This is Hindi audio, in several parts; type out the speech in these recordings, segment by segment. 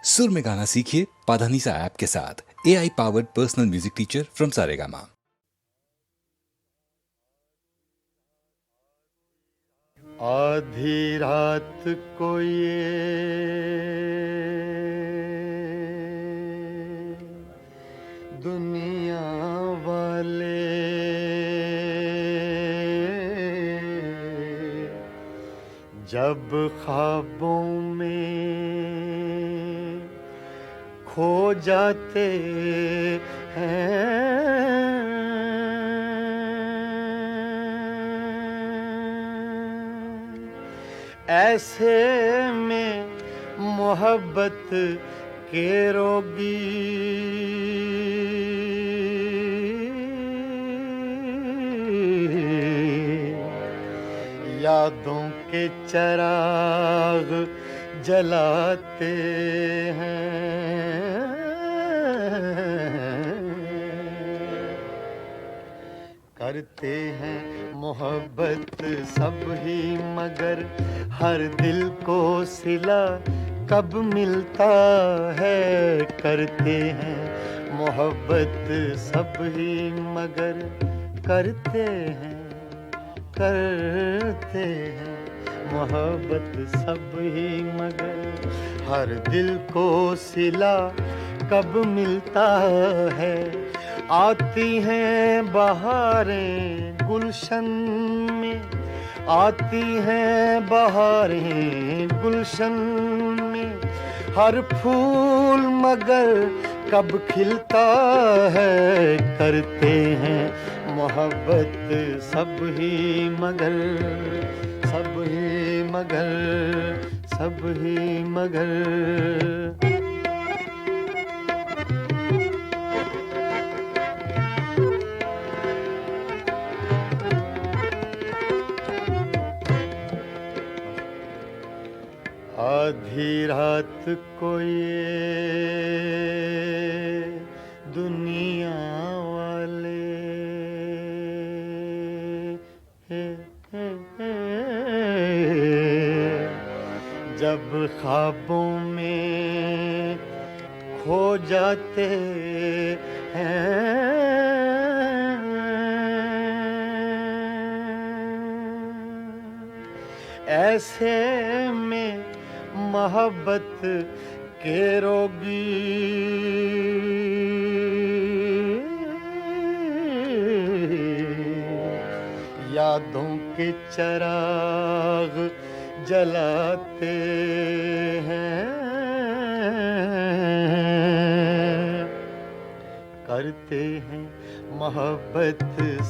सुर में गाना सीखिए पाधानीसा ऐप के साथ। AI powered personal music teacher from Saregama. आधी रात को ये दुनिया वाले जब ख्वाबों में खो जाते हैं, ऐसे में मोहब्बत के रोगी यादों के चिराग जलाते हैं, करते हैं मोहब्बत सब ही मगर हर दिल को सिला कब मिलता है। करते हैं मोहब्बत सब ही मगर करते हैं मोहब्बत सब ही मगर हर दिल को सिला कब मिलता है। आती हैं बहारें गुलशन में, आती हैं बहारें गुलशन में, हर फूल मगर कब खिलता है। करते हैं मोहब्बत सब ही मगर सब ही मगर आधी रात को ये दुनिया वाले जब ख्वाबों में खो जाते हैं, ऐसे में मोहब्बत के रोगी यादों के चिराग जलाते हैं, करते हैं मोहब्बत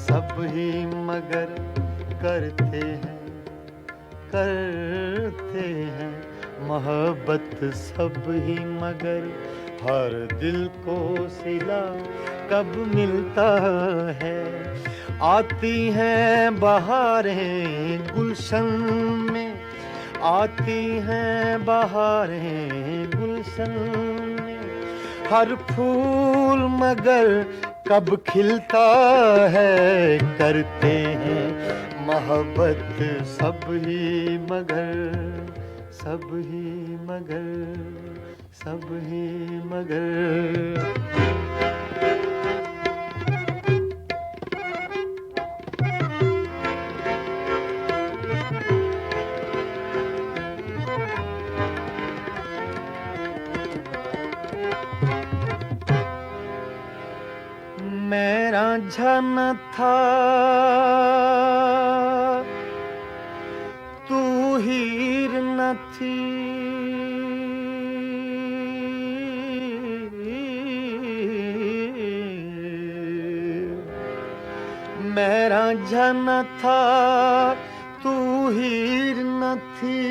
सब ही मगर करते हैं मोहब्बत सब ही मगर हर दिल को सिला कब मिलता है। आती हैं बहारें गुलशन में, आती हैं बहारें गुलशन में, हर फूल मगर कब खिलता है। करते हैं मोहब्बत सब ही मगर सब ही मगर मेरा जन था तू हीर न थी, मेरा जन था तू हीर न थी,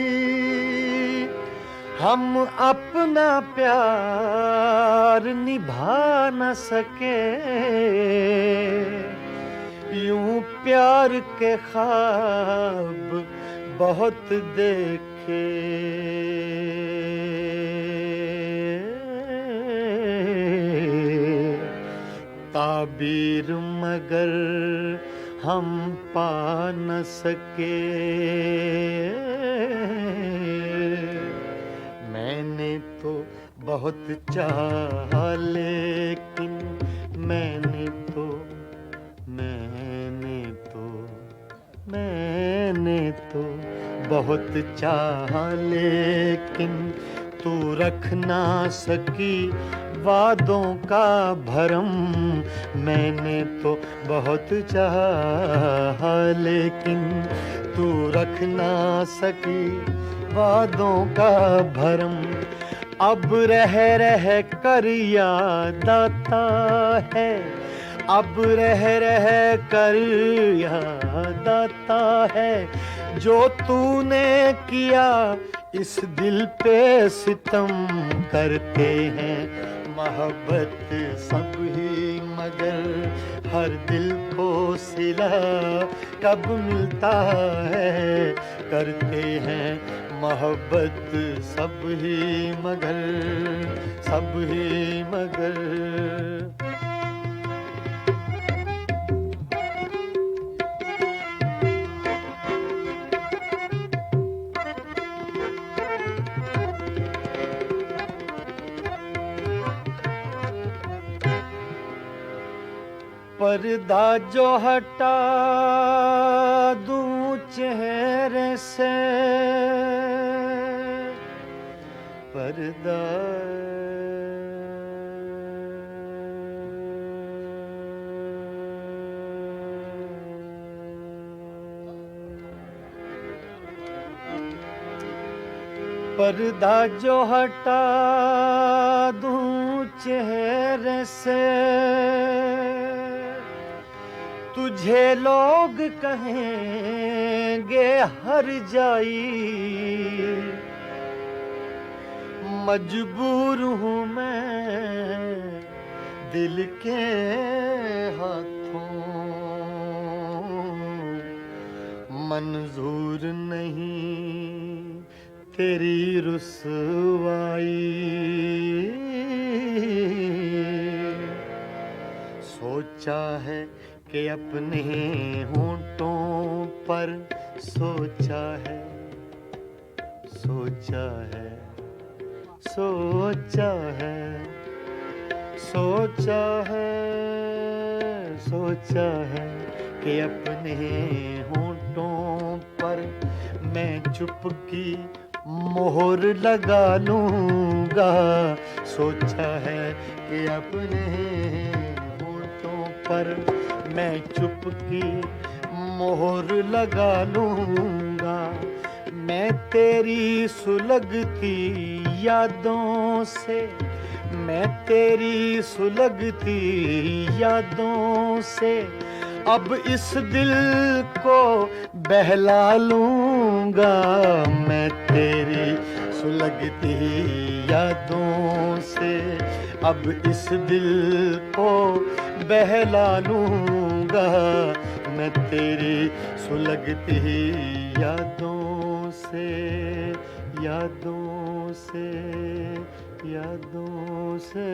हम अपना प्यार निभा न सके। यूं प्यार के ख्वाब बहुत देखे, ताबीर मगर हम पा न सके। मैंने तो बहुत चाहा, लेकिन मैंने तो बहुत चाहा, लेकिन तू रख ना सकी वादों का भरम। मैंने तो बहुत चाहा, लेकिन तू रख ना सकी वादों का भरम। अब रह कर याद आता है, अब रह कर याद आता है, जो तूने किया इस दिल पे सितम। करते हैं मोहब्बत सब ही, मगर हर दिल को सिला कब मिलता है। करते हैं मोहब्बत सब ही मगर पर्दा जो हटा दूं चेहरे से, पर्दा पर्दा जो हटा दूं चेहरे से, तुझे लोग कहेंगे हर जाई। मजबूर हूँ मैं दिल के हाथों, मंजूर नहीं तेरी रुसवाई। सोचा है कि अपने होंठों पर, सोचा है, सोचा है, सोचा है, सोचा है, सोचा है कि अपने होंठों पर मैं चुपकी मोहर लगा लूंगा। सोचा है कि अपने होंठों पर मैं चुपकी मोहर लगा लूंगा। मैं तेरी सुलगती यादों से, मैं तेरी सुलगती यादों से अब इस दिल को बहला लूंगा। मैं तेरी सुलगती यादों से अब इस दिल को बहला लूंगा। मैं तेरी सुलगती यादों से, यादों से, यादों से।